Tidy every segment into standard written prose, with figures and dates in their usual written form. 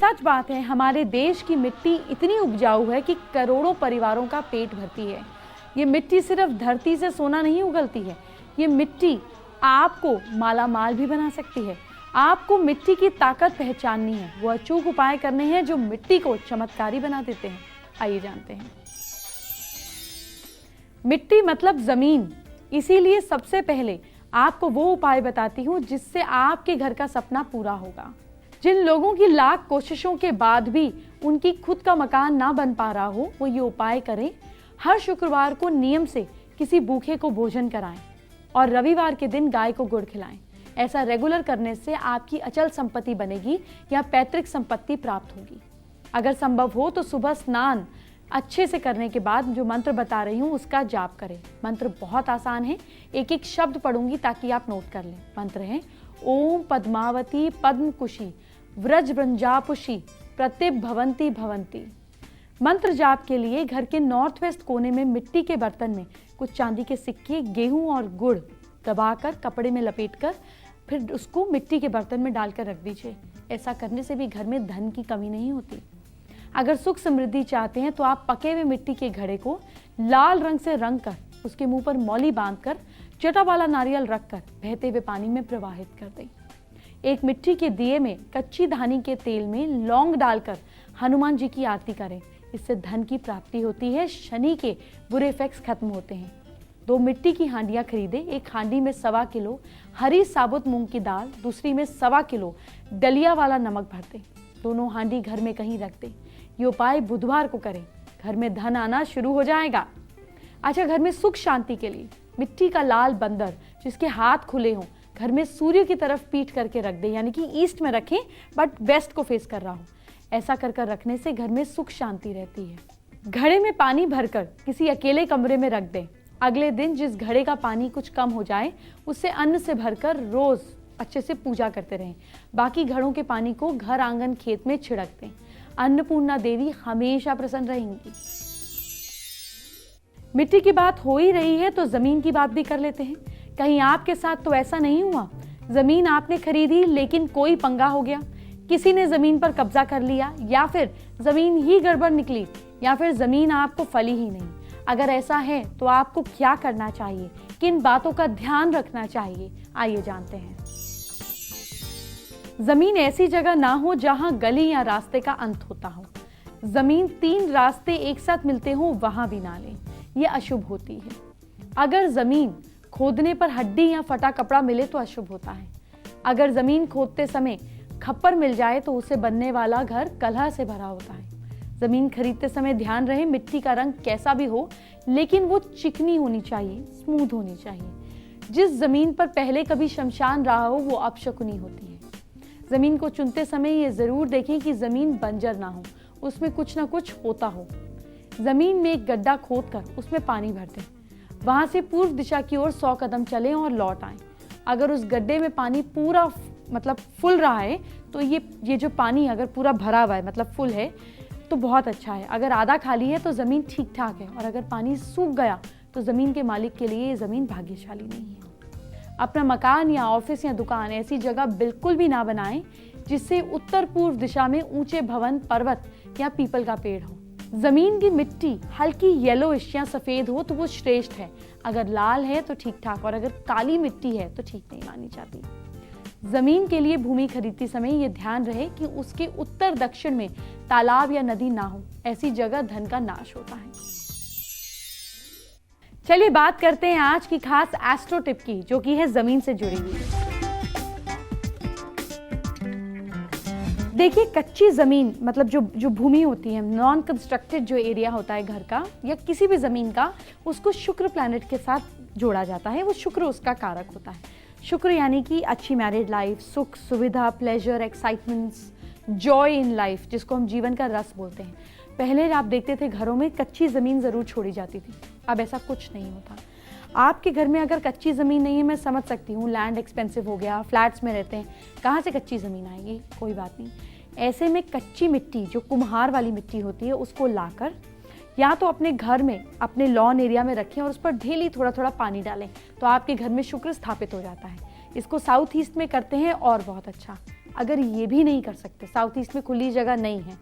सच बात है, हमारे देश की मिट्टी इतनी उपजाऊ है कि करोड़ों परिवारों का पेट भरती है। ये मिट्टी सिर्फ धरती से सोना नहीं उगलती है, ये मिट्टी आपको मालामाल भी बना सकती है। आपको मिट्टी की ताकत पहचाननी है, वो अचूक उपाय करने हैं जो मिट्टी को चमत्कारी बना देते हैं। आइए जानते हैं। मिट्टी मतलब जमीन, इसीलिए सबसे पहले आपको वो उपाय बताती हूँ जिससे आपके घर का सपना पूरा होगा। जिन लोगों की लाख कोशिशों के बाद भी उनकी खुद का मकान ना बन पा रहा हो, वो ये उपाय करें। हर शुक्रवार को नियम से किसी भूखे को भोजन कराएं और रविवार के दिन गाय को गुड़ खिलाएं। ऐसा रेगुलर करने से आपकी अचल संपत्ति बनेगी या पैतृक संपत्ति प्राप्त होगी। अगर संभव हो तो सुबह स्नान अच्छे से करने के बाद जो मंत्र बता रही हूँ उसका जाप करें। मंत्र बहुत आसान है, एक एक शब्द पढ़ूंगी ताकि आप नोट कर लें। मंत्र है ओम पद्मावती पद्मकुशी व्रज व्रंजापुशी प्रतिभ भवंती भवंती। मंत्र जाप के लिए घर के नॉर्थ वेस्ट कोने में मिट्टी के बर्तन में कुछ चांदी के सिक्के, गेहूं और गुड़ दबाकर कपड़े में लपेटकर फिर उसको मिट्टी के बर्तन में डालकर रख दीजिए। ऐसा करने से भी घर में धन की कमी नहीं होती। अगर सुख समृद्धि चाहते हैं तो आप पके हुए मिट्टी के घड़े को लाल रंग से रंग कर उसके मुंह पर मौली बांधकर जटा वाला नारियल रखकर बहते हुए पानी में प्रवाहित कर दें। एक मिट्टी के दिए में कच्ची धानी के तेल में लौंग डालकर हनुमान जी की आरती करें। इससे धन की प्राप्ति होती है, शनि के बुरे इफेक्ट्स खत्म होते हैं। 2 मिट्टी की हांडियां खरीदें। एक हांडी में 1.25 किलो हरी साबुत मूंग की दाल, दूसरी में 1.25 किलो डलिया वाला नमक भर दें। दोनों हांडी घर में कहीं रख दें। ये उपाय बुधवार को करें, घर में धन आना शुरू हो जाएगा। अच्छा, घर में सुख शांति के लिए मिट्टी का लाल बंदर जिसके हाथ खुले हों घर में सूर्य की तरफ पीठ करके रख दें, यानी कि ईस्ट में रखें बट वेस्ट को फेस कर रहा हो। ऐसा कर रखने से घर में सुख शांति रहती है। घड़े में पानी भरकर किसी अकेले कमरे में रख दें। अगले दिन जिस घड़े का पानी कुछ कम हो जाए उससे अन्न से भरकर रोज अच्छे से पूजा करते रहें। बाकी घड़ों के पानी को घर आंगन खेत में छिड़क दें। अन्नपूर्णा देवी हमेशा प्रसन्न रहेंगी। मिट्टी की बात हो ही रही है तो जमीन की बात भी कर लेते हैं। कहीं आपके साथ तो ऐसा नहीं हुआ, जमीन आपने खरीदी लेकिन कोई पंगा हो गया, किसी ने जमीन पर कब्जा कर लिया, या फिर जमीन ही गड़बड़ निकली, या फिर जमीन आपको फली ही नहीं। अगर ऐसा है तो आपको क्या करना चाहिए, किन बातों का ध्यान रखना चाहिए, आइए जानते हैं। जमीन ऐसी जगह ना हो जहां गली या रास्ते का अंत होता हो। जमीन 3 रास्ते एक साथ मिलते हो वहां भी ना लें, ये अशुभ होती है। अगर जमीन खोदने पर हड्डी या फटा कपड़ा मिले तो अशुभ होता है। अगर जमीन खोदते समय खप्पर मिल जाए तो उसे बनने वाला घर कलह से भरा होता है। जमीन खरीदते समय ध्यान रहे मिट्टी का रंग कैसा भी हो लेकिन वो चिकनी होनी चाहिए, स्मूथ होनी चाहिए। जिस जमीन पर पहले कभी शमशान रहा हो वो अपशकुनी होती है। जमीन को चुनते समय ये जरूर देखें कि जमीन बंजर ना हो, उसमें कुछ ना कुछ होता हो। जमीन में एक गड्ढा खोदकर उसमें पानी भर दें। वहां से पूर्व दिशा की ओर 100 कदम चलें और लौट आएं। अगर उस गड्ढे में पानी पूरा फुल रहा है तो ये जो पानी अगर पूरा भरा हुआ है मतलब फुल है तो बहुत अच्छा है। अगर आधा खाली है तो ज़मीन ठीक ठाक है, और अगर पानी सूख गया तो ज़मीन के मालिक के लिए ये ज़मीन भाग्यशाली नहीं है। अपना मकान या ऑफिस या दुकान ऐसी जगह बिल्कुल भी ना बनाएं जिससे उत्तर पूर्व दिशा में ऊंचे भवन, पर्वत या पीपल का पेड़ हो। जमीन की मिट्टी हल्की येलोइश या सफेद हो तो वो श्रेष्ठ है। अगर लाल है तो ठीक ठाक, और अगर काली मिट्टी है तो ठीक नहीं मानी जाती। जमीन के लिए भूमि खरीदते समय ये ध्यान रहे कि उसके उत्तर दक्षिण में तालाब या नदी ना हो, ऐसी जगह धन का नाश होता है। चलिए बात करते हैं आज की खास एस्ट्रो टिप की, जो कि है जमीन से जुड़ी हुई। देखिए, कच्ची जमीन मतलब जो भूमि होती है, नॉन कंस्ट्रक्टेड जो एरिया होता है घर का या किसी भी जमीन का, उसको शुक्र प्लैनेट के साथ जोड़ा जाता है। वो शुक्र उसका कारक होता है। शुक्र यानी कि अच्छी मैरिड लाइफ, सुख सुविधा, pleasure, excitements, joy in life, जिसको हम जीवन का रस बोलते हैं। पहले आप देखते थे घरों में कच्ची ज़मीन ज़रूर छोड़ी जाती थी, अब ऐसा कुछ नहीं होता। आपके घर में अगर कच्ची ज़मीन नहीं है, मैं समझ सकती हूँ, लैंड एक्सपेंसिव हो गया, फ्लैट्स में रहते हैं, कहाँ से कच्ची ज़मीन आएगी, कोई बात नहीं। ऐसे में कच्ची मिट्टी, जो कुम्हार वाली मिट्टी होती है, उसको लाकर या तो अपने घर में अपने लॉन एरिया में रखें और उस पर डेली थोड़ा थोड़ा पानी डालें, तो आपके घर में शुक्र स्थापित हो जाता है। इसको साउथ ईस्ट में करते हैं और बहुत अच्छा। अगर ये भी नहीं कर सकते, साउथ ईस्ट में खुली जगह नहीं है,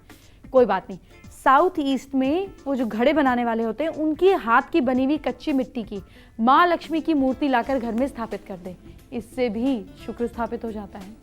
कोई बात नहीं, साउथ ईस्ट में वो जो घड़े बनाने वाले होते हैं उनकी हाथ की बनी हुई कच्ची मिट्टी की माँ लक्ष्मी की मूर्ति लाकर घर में स्थापित कर दे, इससे भी शुक्र स्थापित हो जाता है।